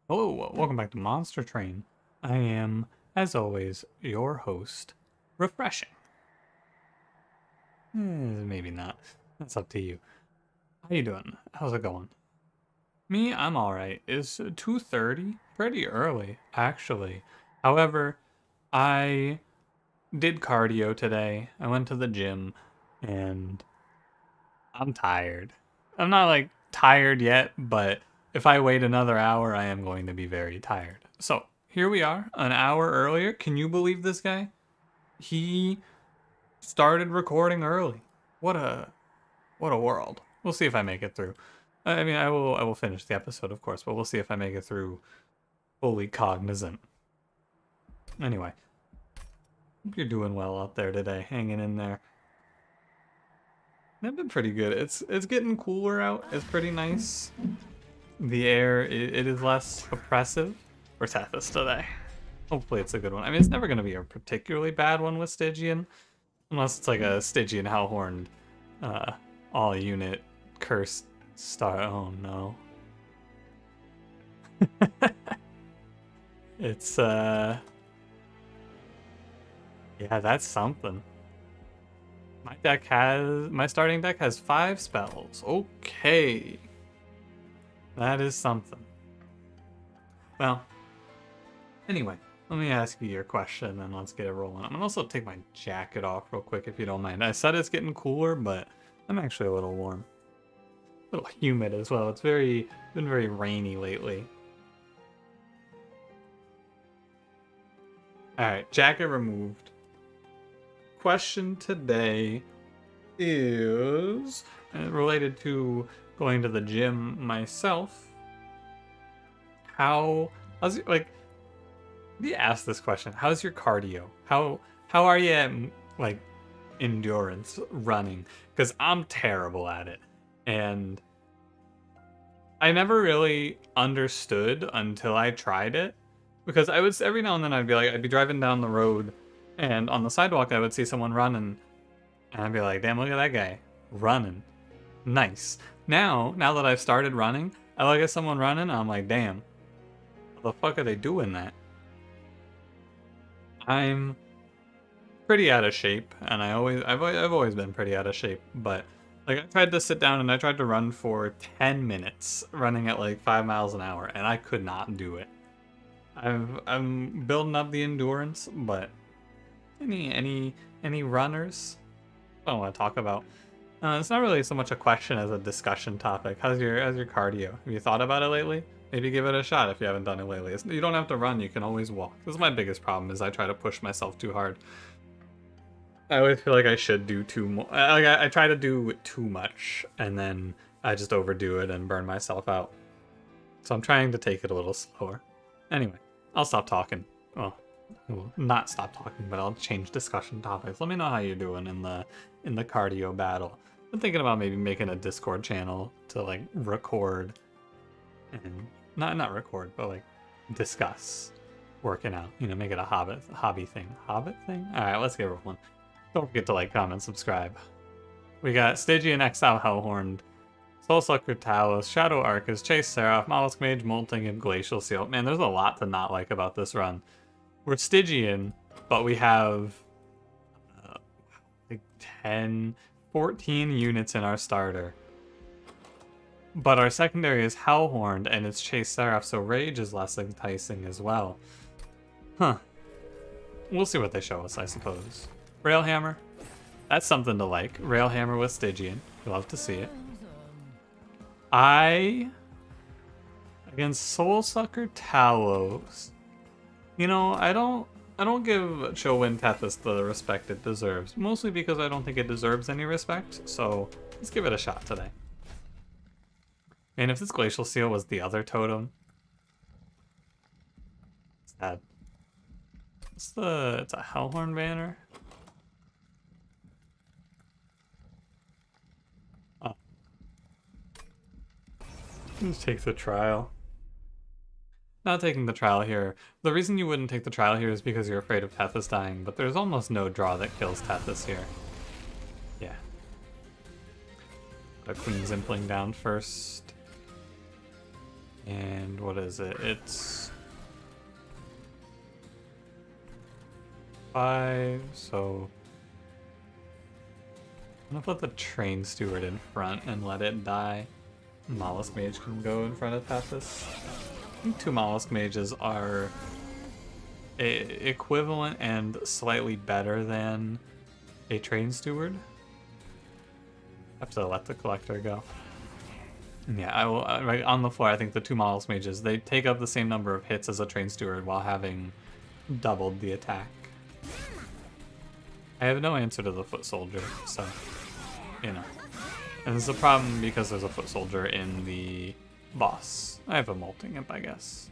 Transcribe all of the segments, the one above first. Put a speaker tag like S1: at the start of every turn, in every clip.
S1: Hello, welcome back to Monster Train. I am, as always, your host, Refreshing. Maybe not. That's up to you. How you doing? How's it going? Me, I'm alright. It's 2:30, pretty early, actually. However, I did cardio today. I went to the gym, and I'm tired. I'm not like tired yet, but if I wait another hour, I am going to be very tired. So here we are, an hour earlier. Can you believe this guy? He started recording early. What a world. We'll see if I make it through. I mean, I will finish the episode, of course, but we'll see if I make it through fully cognizant. Anyway, hope you're doing well out there today, hanging in there. They've been pretty good. It's getting cooler out. It's pretty nice. The air, it is less oppressive for Tethys today. Hopefully it's a good one. I mean, it's never going to be a particularly bad one with Stygian. Unless it's like a Stygian Hellhorned all-unit cursed star. Oh, no. It's, yeah, that's something. My starting deck has 5 spells. Okay. That is something. Well, anyway, let me ask you your question and let's get it rolling. I'm gonna also take my jacket off real quick if you don't mind. I said it's getting cooler, but I'm actually a little warm. A little humid as well. It's been very rainy lately. Alright, jacket removed. Question today is related to going to the gym myself. How's it, like, you ask this question, how's your cardio? How are you at like endurance running? Because I'm terrible at it, and I never really understood until I tried it. Because I would, every now and then I'd be driving down the road, and on the sidewalk I would see someone running, and I'd be like, damn, look at that guy running, nice. Now that I've started running, I look at someone running and I'm like, damn, how the fuck are they doing that? I'm pretty out of shape, and I've always been pretty out of shape, but like I tried to sit down and I tried to run for 10 minutes, running at like 5 miles an hour, and I could not do it. I'm building up the endurance, but any runners I don't want to talk about. It's not really so much a question as a discussion topic. How's your cardio? Have you thought about it lately? Maybe give it a shot if you haven't done it lately. You don't have to run, you can always walk. This is my biggest problem, is I try to push myself too hard. I always feel like I should do too much. I try to do too much, and then I just overdo it and burn myself out. So I'm trying to take it a little slower. Anyway, I'll stop talking. Well, not stop talking, but I'll change discussion topics. Let me know how you're doing in the cardio battle. I'm thinking about maybe making a Discord channel to like record and not record, but like discuss working out. You know, make it a hobby thing. Hobbit thing? Alright, let's get rolling. Don't forget to like, comment, subscribe. We got Stygian, Exile, Hellhorned, Soulsucker, Talos, Shadow Arcus, Chase Seraph, Mollusk Mage, Molting, and Glacial Seal. Man, there's a lot to not like about this run. We're Stygian, but we have like 10, 14 units in our starter. But our secondary is Hellhorned, and it's Chase Seraph, so Rage is less enticing as well. Huh. We'll see what they show us, I suppose. Railhammer. That's something to like. Railhammer with Stygian. Love to see it. Against Soulsucker Talos. You know, I don't give Chowin Tethys the respect it deserves. Mostly because I don't think it deserves any respect, so let's give it a shot today. And if this Glacial Seal was the other totem, it's sad. It's a Hellhorn banner. Oh. Let's take the trial. Not taking the trial here. The reason you wouldn't take the trial here is because you're afraid of Tethys dying, but there's almost no draw that kills Tethys here. Yeah. The Queen's Impling down first. And what is it? It's 5, so I'm gonna put the train steward in front and let it die. Mollusk Mage can go in front of Tethys. I think 2 Mollusk Mages are equivalent and slightly better than a train steward. Have to let the collector go. Yeah, I will. Right on the floor, I think the 2 Mollusk Mages, they take up the same number of hits as a train steward while having doubled the attack. I have no answer to the foot soldier, so you know. And it's a problem because there's a foot soldier in the boss. I have a molting imp, I guess.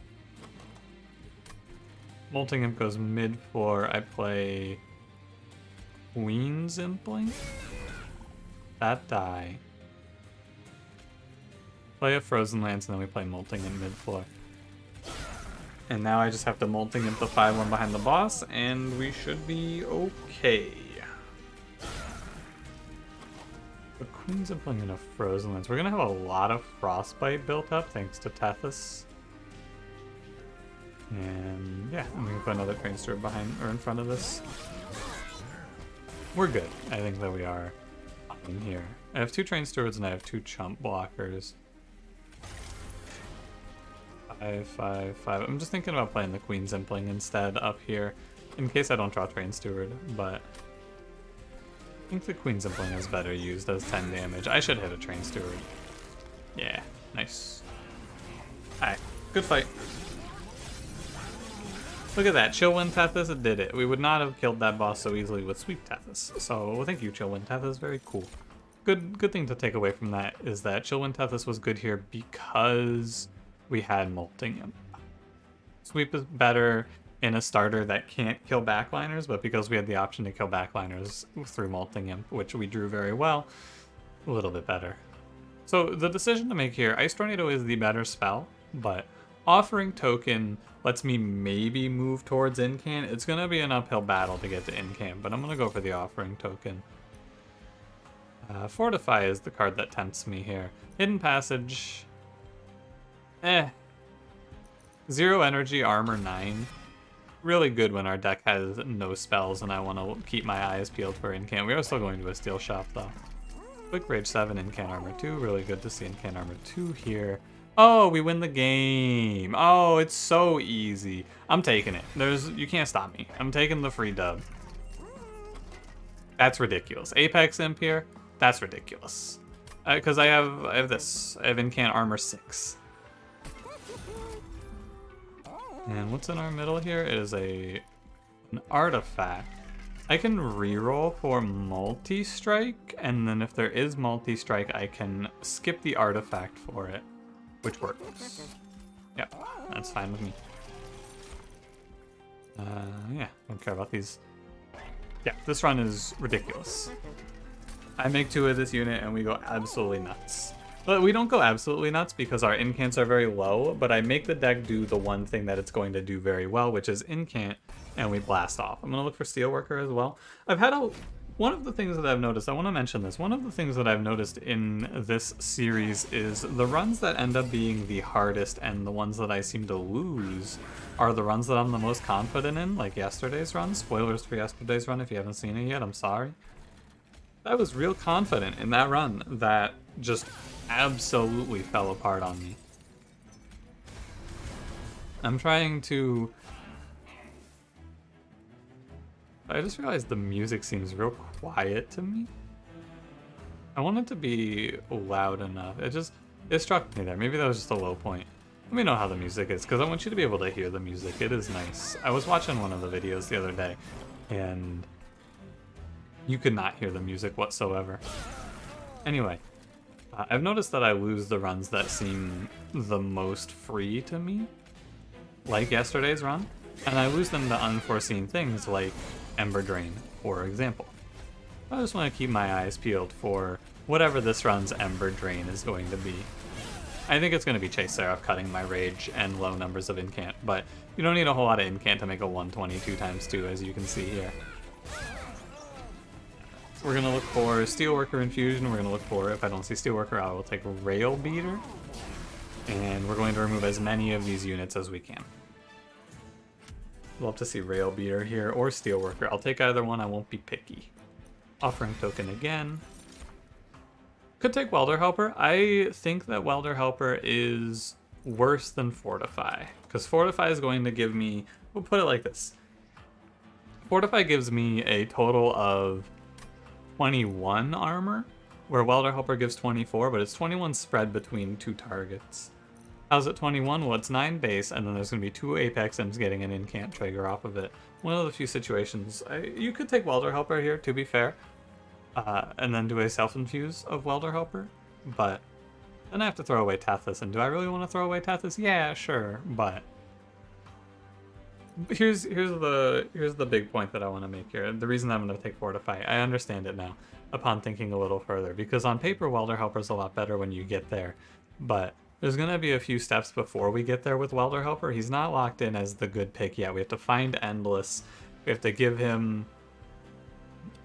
S1: Molting imp goes mid floor. I play Queen's Impling. That die. Play a Frozen Lance, and then we play Molting in mid-floor. And now I just have to Molting Imp the 5-1 behind the boss, and we should be okay. The Queen's Impling in a Frozen Lance. We're gonna have a lot of Frostbite built up, thanks to Tethys. And yeah, I'm gonna put another Train Steward behind, or in front of this. We're good. I think that we are in here. I have 2 Train Stewards and I have 2 Chump Blockers. 5, 5, 5. I'm just thinking about playing the Queen's Impling instead up here, in case I don't draw Train Steward, but I think the Queen's Impling is better used as 10 damage. I should hit a Train Steward. Yeah, nice. Alright, good fight. Look at that, Chillwind Tethys, it did it. We would not have killed that boss so easily with Sweep Tethys. So thank you, Chillwind Tethys, very cool. Good thing to take away from that is that Chillwind Tethys was good here because we had Molting Imp. Sweep is better in a starter that can't kill backliners, but because we had the option to kill backliners through Molting Imp, which we drew very well, a little bit better. So the decision to make here, Ice Tornado is the better spell, but Offering Token lets me maybe move towards Incant. It's going to be an uphill battle to get to Incant, but I'm going to go for the Offering Token. Fortify is the card that tempts me here. Hidden Passage. 0 energy, armor 9. Really good when our deck has no spells and I want to keep my eyes peeled for Incant. We are still going to a Steel Shop though. Quick Rage 7, Incant armor 2. Really good to see Incant armor 2 here. Oh, we win the game. Oh, it's so easy. I'm taking it. You can't stop me. I'm taking the free dub. That's ridiculous. Apex Imp here. That's ridiculous. Because I have this. I have Incant armor 6. And what's in our middle here? It is an artifact. I can reroll for multi-strike, and then if there is multi-strike, I can skip the artifact for it, which works. Yeah, that's fine with me. Yeah, don't care about these. Yeah, this run is ridiculous. I make 2 of this unit and we go absolutely nuts. But we don't go absolutely nuts because our incants are very low, but I make the deck do the one thing that it's going to do very well, which is incant, and we blast off. I'm going to look for Steelworker as well. One of the things that I've noticed, I want to mention this, one of the things that I've noticed in this series is the runs that end up being the hardest and the ones that I seem to lose are the runs that I'm the most confident in, like yesterday's run. Spoilers for yesterday's run if you haven't seen it yet, I'm sorry. I was real confident in that run that just absolutely fell apart on me. I'm trying to... I just realized the music seems real quiet to me. I want it to be loud enough. It struck me there. Maybe that was just a low point. Let me know how the music is, because I want you to be able to hear the music. It is nice. I was watching one of the videos the other day, and you could not hear the music whatsoever. Anyway, I've noticed that I lose the runs that seem the most free to me, like yesterday's run, and I lose them to unforeseen things like Ember Drain, for example. I just want to keep my eyes peeled for whatever this run's Ember Drain is going to be. I think it's going to be Chase Seraph cutting my Rage and low numbers of Incant, but you don't need a whole lot of Incant to make a 122 times 2, as you can see here. We're going to look for Steelworker Infusion. We're going to look for, if I don't see Steelworker, I will take Rail Beater. And we're going to remove as many of these units as we can. Love to see Rail Beater here, or Steelworker. I'll take either one, I won't be picky. Offering Token again. Could take Welder Helper. I think that Welder Helper is worse than Fortify, because Fortify is going to give me, we'll put it like this. Fortify gives me a total of 21 armor, where Welder Helper gives 24, but it's 21 spread between 2 targets. How's it 21? Well, it's 9 base, and then there's going to be 2 Apex Imps getting an incant trigger off of it. One of the few situations, you could take Welder Helper here, to be fair, and then do a self-infuse of Welder Helper, but then I have to throw away Tethys, and do I really want to throw away Tethys? Yeah, sure, but here's the big point that I want to make here. The reason I'm going to take Fortify, I understand it now, upon thinking a little further, because on paper, Welder Helper is a lot better when you get there, but there's going to be a few steps before we get there with Welder Helper. He's not locked in as the good pick yet. We have to find Endless. We have to give him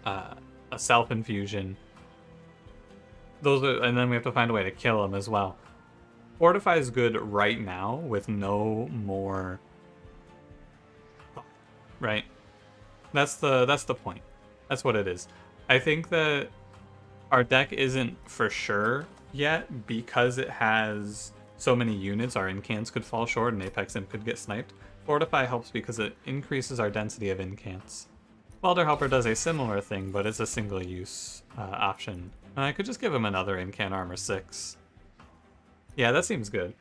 S1: a self-infusion. And then we have to find a way to kill him as well. Fortify is good right now with no more... Right? That's the point. That's what it is. I think that our deck isn't for sure yet because it has so many units. Our incants could fall short and Apex Imp could get sniped. Fortify helps because it increases our density of incants. Welder Helper does a similar thing, but it's a single use option. And I could just give him another incant armor 6. Yeah, that seems good.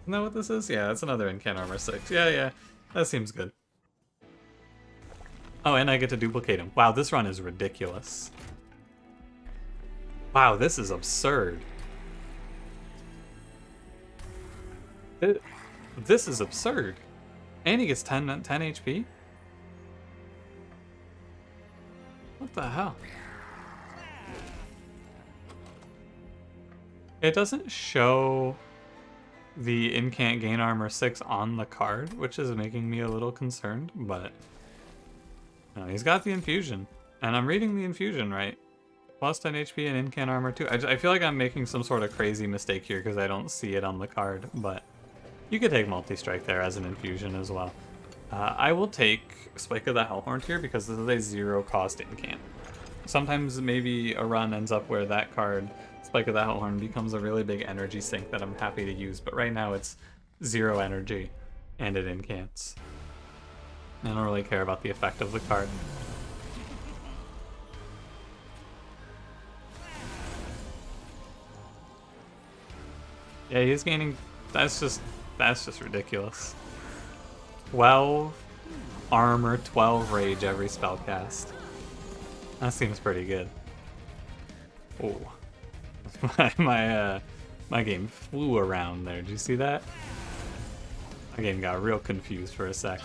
S1: Isn't that what this is? Yeah, that's another incant armor 6. Yeah, that seems good. Oh, and I get to duplicate him. Wow, this run is ridiculous. Wow, this is absurd. This is absurd. And he gets 10 HP? What the hell? It doesn't show the incant gain armor 6 on the card, which is making me a little concerned, but no, he's got the infusion. And I'm reading the infusion right. Plus 10 HP and incant armor 2. I feel like I'm making some sort of crazy mistake here because I don't see it on the card, but you could take multi-strike there as an infusion as well. I will take Spike of the Hellhorned here because this is a 0 cost incant. Sometimes maybe a run ends up where that card, Spike of the Hellhorned, becomes a really big energy sink that I'm happy to use, but right now it's 0 energy and it incants. I don't really care about the effect of the card. Yeah, he's gaining... That's just ridiculous. 12 armor, 12 rage every spell cast. That seems pretty good. Oh. My game flew around there. Did you see that? My game got real confused for a sec.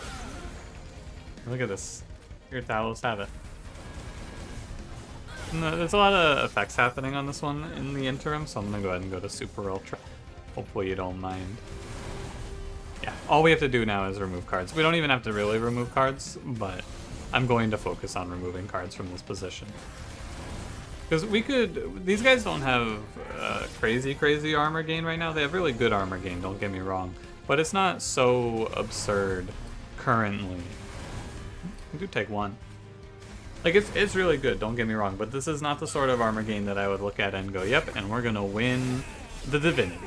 S1: Look at this. Here, Talos, have it. No, there's a lot of effects happening on this one in the interim, so I'm gonna go ahead and go to Super Ultra. Hopefully you don't mind. Yeah, all we have to do now is remove cards. We don't even have to really remove cards, but I'm going to focus on removing cards from this position. Because these guys don't have crazy armor gain right now. They have really good armor gain, don't get me wrong. But it's not so absurd currently. I do take 1. Like, it's really good, don't get me wrong, but this is not the sort of armor gain that I would look at and go, yep, and we're gonna win the Divinity.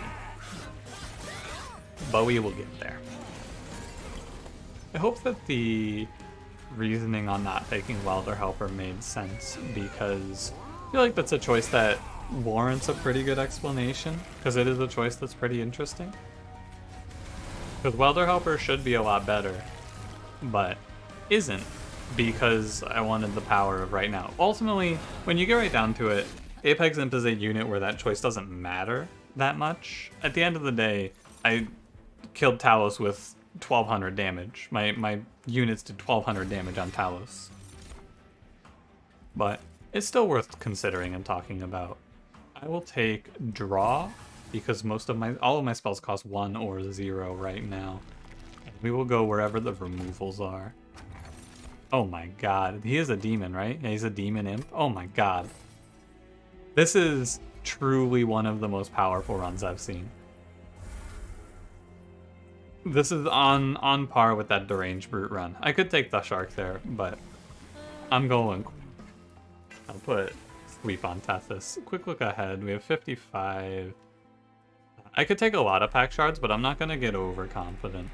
S1: But we will get there. I hope that the reasoning on not taking Welder Helper made sense, because I feel like that's a choice that warrants a pretty good explanation, because it is a choice that's pretty interesting. Because Welder Helper should be a lot better, but isn't, because I wanted the power of right now. Ultimately, when you get right down to it, Apex Imp is a unit where that choice doesn't matter that much. At the end of the day, I killed Talos with 1200 damage. My units did 1200 damage on Talos. But it's still worth considering and talking about. I will take Draw, because all of my spells cost 1 or 0 right now. And we will go wherever the removals are. Oh my god. He is a demon, right? Yeah, he's a demon imp. Oh my god. This is truly one of the most powerful runs I've seen. This is on par with that deranged brute run. I could take the shark there, but I'm going. I'll put sweep on Tethys. Quick look ahead. We have 55. I could take a lot of pack shards, but I'm not gonna get overconfident.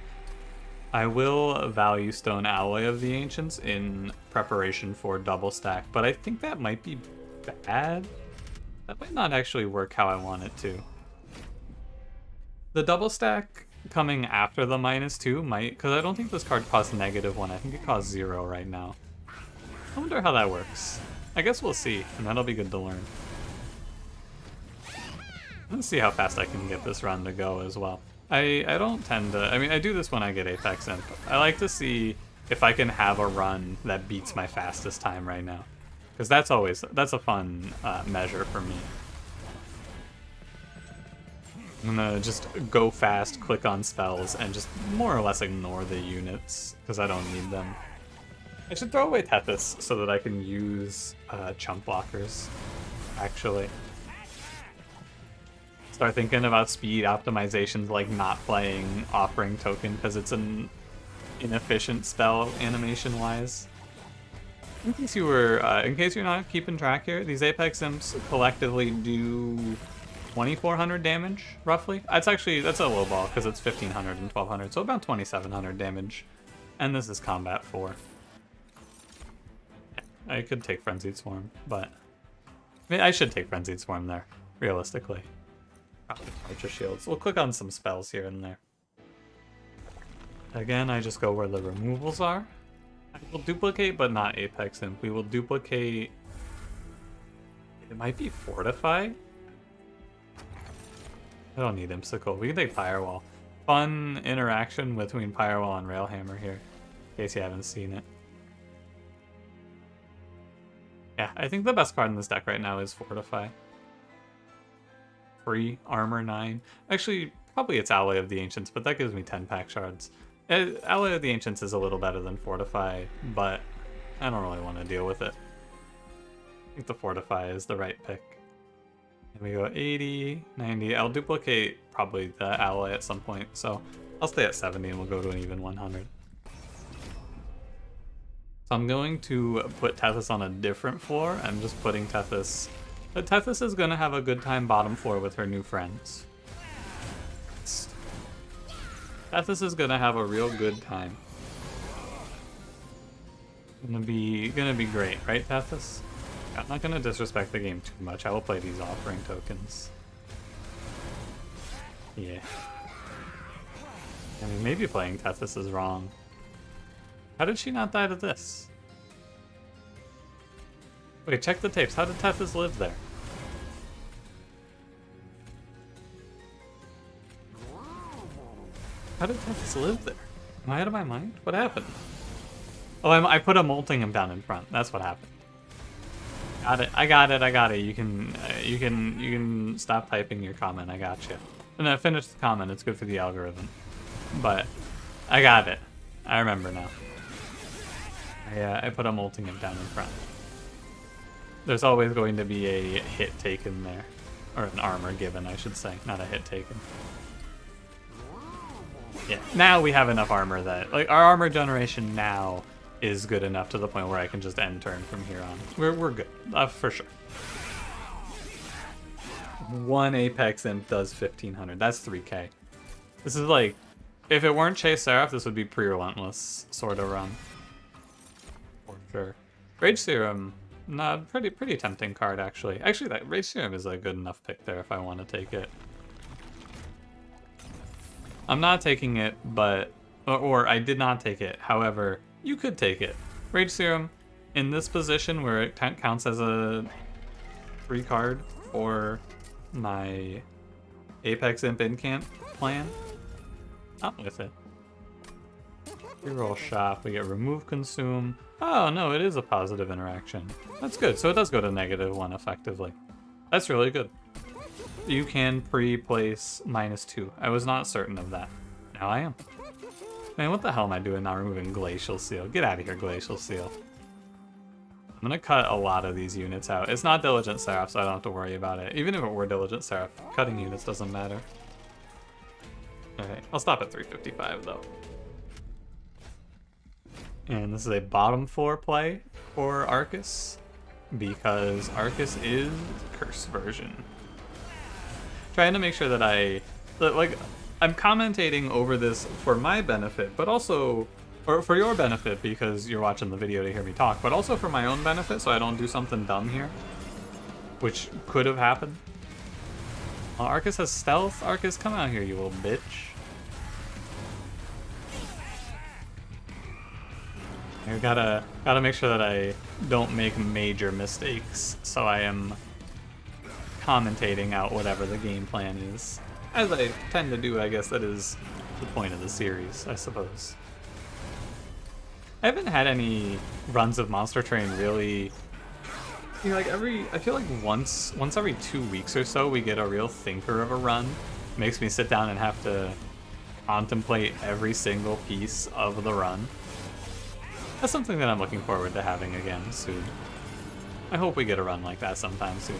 S1: I will value Stone Alloy of the Ancients in preparation for double stack, but I think that might be bad. That might not actually work how I want it to. The double stack coming after the -2 might, because I don't think this card costs -1. I think it costs 0 right now. I wonder how that works. I guess we'll see, and that'll be good to learn. Let's see how fast I can get this run to go as well. I don't tend to, I mean, I do this when I get Apex Imp. I like to see if I can have a run that beats my fastest time right now. Because that's a fun measure for me. I'm gonna just go fast, click on spells, and just more or less ignore the units, because I don't need them. I should throw away Tethys so that I can use chump blockers, actually. Start thinking about speed optimizations, like not playing Offering Token because it's an inefficient spell animation-wise. In case you're not keeping track here, these Apex Imps collectively do 2,400 damage, roughly. That's a low ball because it's 1,500 and 1,200, so about 2,700 damage. And this is Combat 4. I could take Frenzied Swarm, but I mean, I should take Frenzied Swarm there, realistically. Archer Shields. We'll click on some spells here and there. Again, I just go where the removals are. I will duplicate, but not Apex Imp. We will duplicate... It might be Fortify? I don't need Imsicle. We can take Firewall. Fun interaction between Firewall and Railhammer here, in case you haven't seen it. Yeah, I think the best card in this deck right now is Fortify. Free, Armor 9. Actually, probably it's Alloy of the Ancients, but that gives me 10 pack shards. Alloy of the Ancients is a little better than Fortify, but I don't really want to deal with it. I think the Fortify is the right pick. And we go 80, 90. I'll duplicate probably the Alloy at some point, so I'll stay at 70 and we'll go to an even 100. So I'm going to put Tethys on a different floor. I'm just putting Tethys... But Tethys is going to have a good time bottom floor with her new friends. Tethys is going to have a real good time. Gonna be great, right, Tethys? I'm not going to disrespect the game too much. I will play these Offering Tokens. Yeah. I mean, maybe playing Tethys is wrong. How did she not die to this? Wait, check the tapes. How did Tethys live there? How did Tethys live there? Am I out of my mind? What happened? Oh, I put a molting him down in front. That's what happened. Got it. I got it. You can stop typing your comment. I got you. And I finished the comment. It's good for the algorithm. But I got it. I remember now. I put a molting him down in front. There's always going to be a hit taken there. Or an armor given, I should say. Not a hit taken. Yeah, now we have enough armor that... Like, our armor generation now is good enough to the point where I can just end turn from here on. We're good, for sure. One Apex Imp does 1,500. That's 3k. This is like... If it weren't Chase Seraph, this would be pre-relentless sort of run. For sure. Rage Serum... Not pretty tempting card, actually. Actually, that Rage Serum is a good enough pick there if I want to take it. I'm not taking it, but... Or I did not take it. However, you could take it. Rage Serum, in this position where it counts as a free card for my Apex Imp Incant plan, I'm with it. Reroll Shop, we get Remove Consume. Oh no, it is a positive interaction. That's good, so it does go to -1 effectively. That's really good. You can pre-place -2. I was not certain of that. Now I am. Man, what the hell am I doing not removing Glacial Seal? Get out of here, Glacial Seal. I'm gonna cut a lot of these units out. It's not Diligent Seraph, so I don't have to worry about it. Even if it were Diligent Seraph, cutting units doesn't matter. Alright, I'll stop at 355 though. And this is a bottom 4 play for Arcus, because Arcus is curse version. Trying to make sure that I'm commentating over this for my benefit, but also, or for your benefit because you're watching the video to hear me talk, but also for my own benefit so I don't do something dumb here, which could have happened. Arcus has stealth. Arcus, come out here, you little bitch. I gotta make sure that I don't make major mistakes, so I am commentating out whatever the game plan is. As I tend to do, I guess that is the point of the series, I suppose. I haven't had any runs of Monster Train really... You know, like I feel like once every 2 weeks or so we get a real thinker of a run. It makes me sit down and have to contemplate every single piece of the run. That's something that I'm looking forward to having again soon. I hope we get a run like that sometime soon.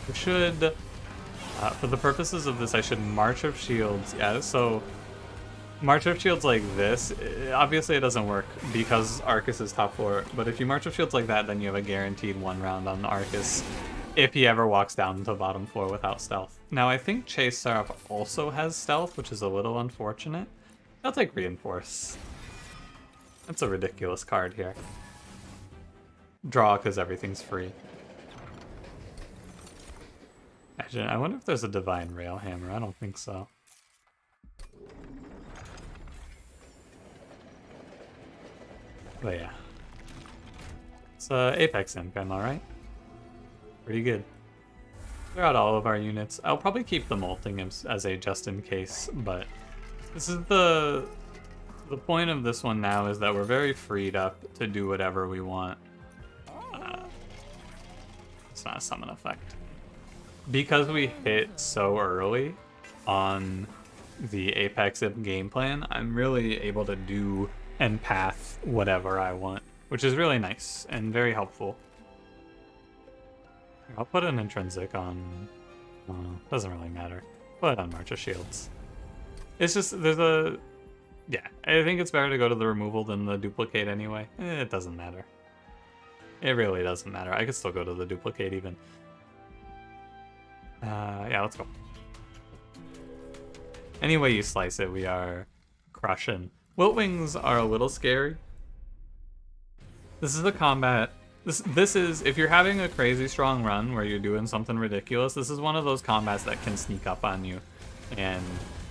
S1: We should, for the purposes of this, I should March of Shields. Yeah, so March of Shields like this, obviously it doesn't work because Arcus is top 4, but if you March of Shields like that, then you have a guaranteed 1 round on Arcus if he ever walks down to bottom 4 without stealth. Now I think Chase Seraph also has stealth, which is a little unfortunate. I'll take Reinforce. That's a ridiculous card here. Draw because everything's free. Actually, I wonder if there's a Divine Railhammer. I don't think so. But yeah. It's Apex Imp, am I right? Pretty good. Clear out all of our units. I'll probably keep the Molting Imps as a just in case, but this is the point of this one now is that we're very freed up to do whatever we want. It's not a summon effect. Because we hit so early on the Apex Imp game plan, I'm really able to do and path whatever I want, which is really nice and very helpful. I'll put an intrinsic on... doesn't really matter. Put it on March of Shields. It's just, there's a... Yeah, I think it's better to go to the removal than the duplicate anyway. It doesn't matter. It really doesn't matter. I could still go to the duplicate even. Yeah, let's go. Any way you slice it, we are crushing. Wiltwings are a little scary. This is a combat... This is, if you're having a crazy strong run where you're doing something ridiculous, this is one of those combats that can sneak up on you and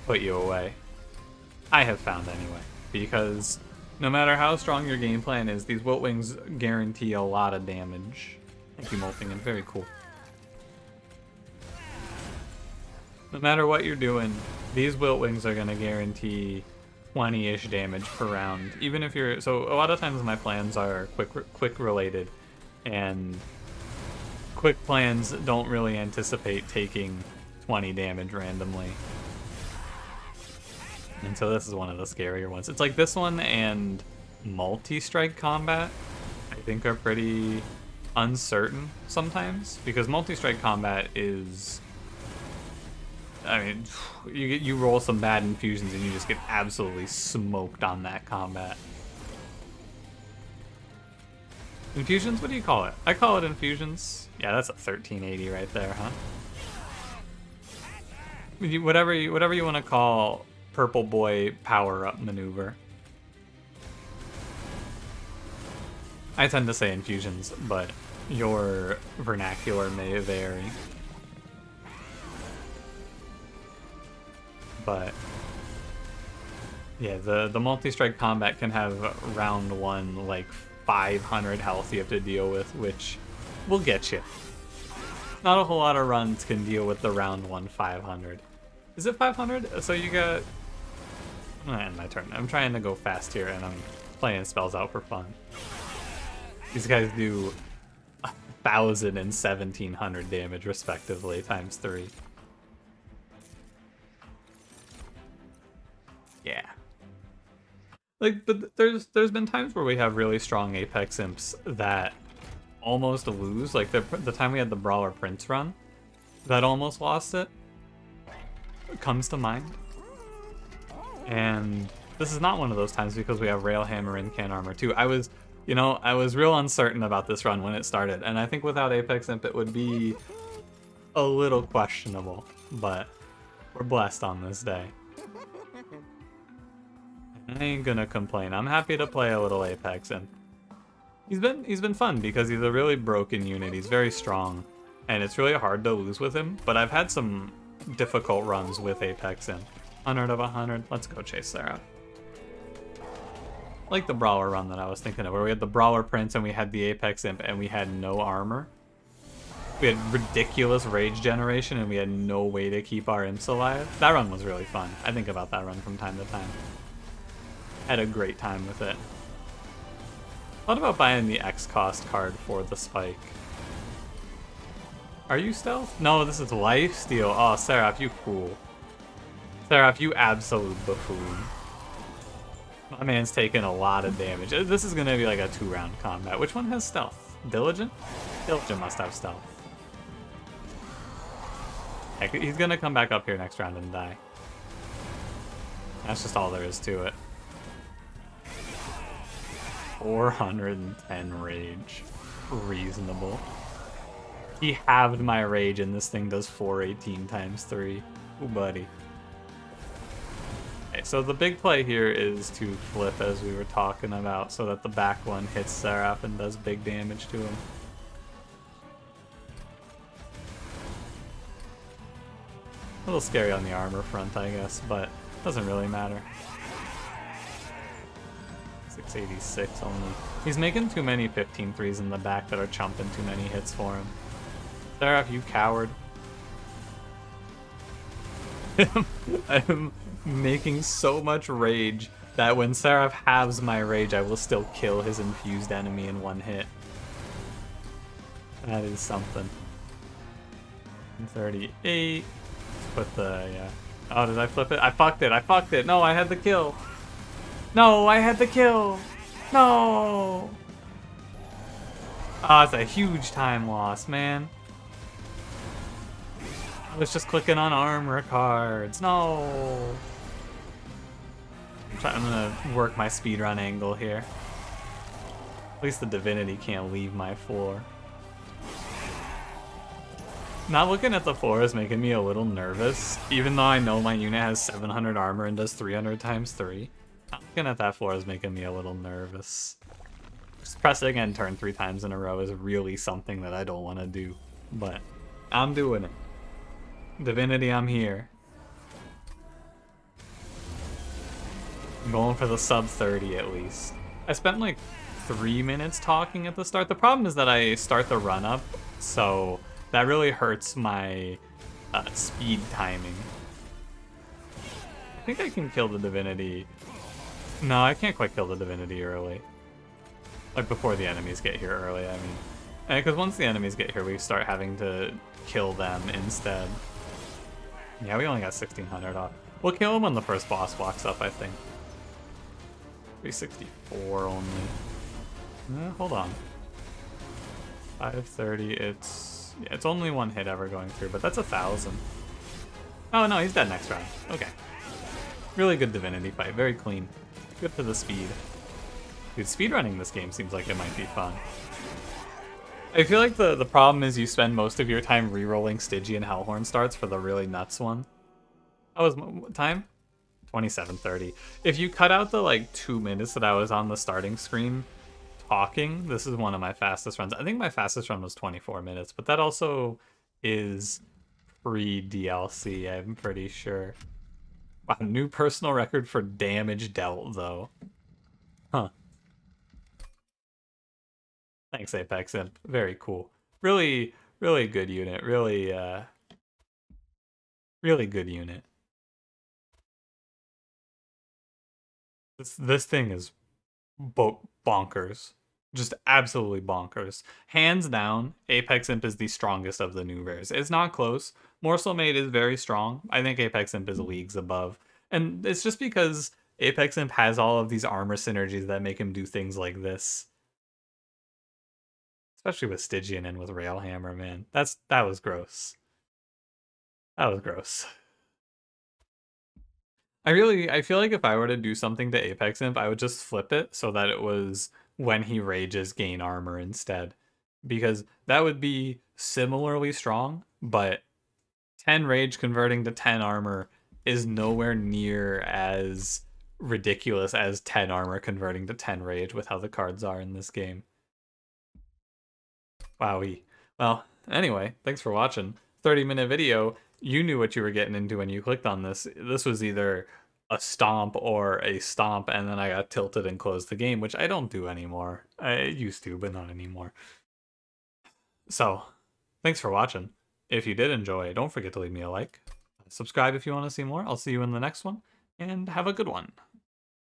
S1: put you away. I have found anyway, because no matter how strong your game plan is, these Wiltwings guarantee a lot of damage. Thank you, Molting, and very cool. No matter what you're doing, these Wiltwings are going to guarantee 20-ish damage per round. Even if you're... So a lot of times my plans are quick related, and quick plans don't really anticipate taking 20 damage randomly. And so this is one of the scarier ones. It's like this one and multi-strike combat, I think, are pretty uncertain sometimes, because multi-strike combat is... I mean, you roll some bad infusions and you just get absolutely smoked on that combat. Infusions? What do you call it? I call it infusions. Yeah, that's a 1380 right there, huh? Whatever you want to call Purple Boy power-up maneuver. I tend to say infusions, but your vernacular may vary. But yeah, the multi-strike combat can have round 1 like 500 health you have to deal with, which will get you. Not a whole lot of runs can deal with the round 1 500. Is it 500? So you got... I'm gonna end my turn. I'm trying to go fast here, and I'm playing spells out for fun. These guys do 1,000 and 1,700 damage respectively, times 3. Yeah. Like, but there's been times where we have really strong Apex Imps that almost lose. Like the time we had the Brawler Prince run, that almost lost it comes to mind. And this is not one of those times because we have Railhammer and Can Armor too. I was real uncertain about this run when it started, and I think without Apex Imp it would be a little questionable, but we're blessed on this day. I ain't gonna complain. I'm happy to play a little Apex Imp. He's been fun because he's a really broken unit. He's very strong, and it's really hard to lose with him, but I've had some difficult runs with Apex Imp. 100 of 100. Let's go chase Sarah. Like the Brawler run that I was thinking of, where we had the Brawler Prince and we had the Apex Imp and we had no armor. We had ridiculous rage generation and we had no way to keep our imps alive. That run was really fun. I think about that run from time to time. Had a great time with it. What about buying the X cost card for the spike? Are you stealth? No, this is lifesteal. Oh, Seraph, you fool. Seraph, you absolute buffoon. My man's taking a lot of damage. This is gonna be like a 2-round combat. Which one has stealth? Diligent? Diligent must have stealth. Heck, he's gonna come back up here next round and die. That's just all there is to it. 410 rage. Reasonable. He halved my rage and this thing does 418 times 3. Ooh, buddy. Okay, so the big play here is to flip as we were talking about so that the back one hits Seraph and does big damage to him. A little scary on the armor front, I guess, but doesn't really matter. 686 only. He's making too many 15-3s in the back that are chumping too many hits for him. Seraph, you coward. I'm making so much rage that when Seraph halves my rage, I will still kill his infused enemy in one hit. That is something. 38. Put the, yeah. Oh, did I flip it? I fucked it. I fucked it. No, I had the kill. No, I had the kill. No. Oh, it's a huge time loss, man. I was just clicking on armor cards. No. I'm gonna work my speedrun angle here. At least the Divinity can't leave my floor. Not looking at the floor is making me a little nervous, even though I know my unit has 700 armor and does 300 times 3. Not looking at that floor is making me a little nervous. Just pressing end turn 3 times in a row is really something that I don't want to do, but I'm doing it. Divinity, I'm here. I'm going for the sub 30 at least. I spent like 3 minutes talking at the start. The problem is that I start the run up, so that really hurts my speed timing. I think I can kill the Divinity. No, I can't quite kill the Divinity early. Like before the enemies get here early, I mean. Because once the enemies get here, we start having to kill them instead. Yeah, we only got 1600 off. We'll kill him when the first boss walks up, I think. 364 only. Hold on. 530, it's only one hit ever going through, but that's 1,000. Oh no, he's dead next round. Okay. Really good Divinity fight, very clean. Good for the speed. Dude, speedrunning this game seems like it might be fun. I feel like the problem is you spend most of your time re-rolling Stygian Hellhorned starts for the really nuts one. That was what time? 27:30. If you cut out the like 2 minutes that I was on the starting screen talking, this is one of my fastest runs. I think my fastest run was 24 minutes, but that also is pre-DLC, I'm pretty sure. Wow, new personal record for damage dealt, though. Huh. Thanks, Apex Imp. Very cool. Really, really good unit. Really, really good unit. This thing is bonkers. Just absolutely bonkers. Hands down, Apex Imp is the strongest of the new rares. It's not close. Morsel Maid is very strong. I think Apex Imp is leagues above. And it's just because Apex Imp has all of these armor synergies that make him do things like this. Especially with Stygian and with Railhammer, man. That was gross. That was gross. I feel like if I were to do something to Apex Imp, I would just flip it so that it was when he rages gain armor instead. Because that would be similarly strong, but 10 rage converting to 10 armor is nowhere near as ridiculous as 10 armor converting to 10 rage with how the cards are in this game. Wowie. Well, anyway, thanks for watching. 30-minute video. You knew what you were getting into when you clicked on this. This was either a stomp or a stomp, and then I got tilted and closed the game, which I don't do anymore. I used to, but not anymore. So, thanks for watching. If you did enjoy, don't forget to leave me a like. Subscribe if you want to see more. I'll see you in the next one, and have a good one.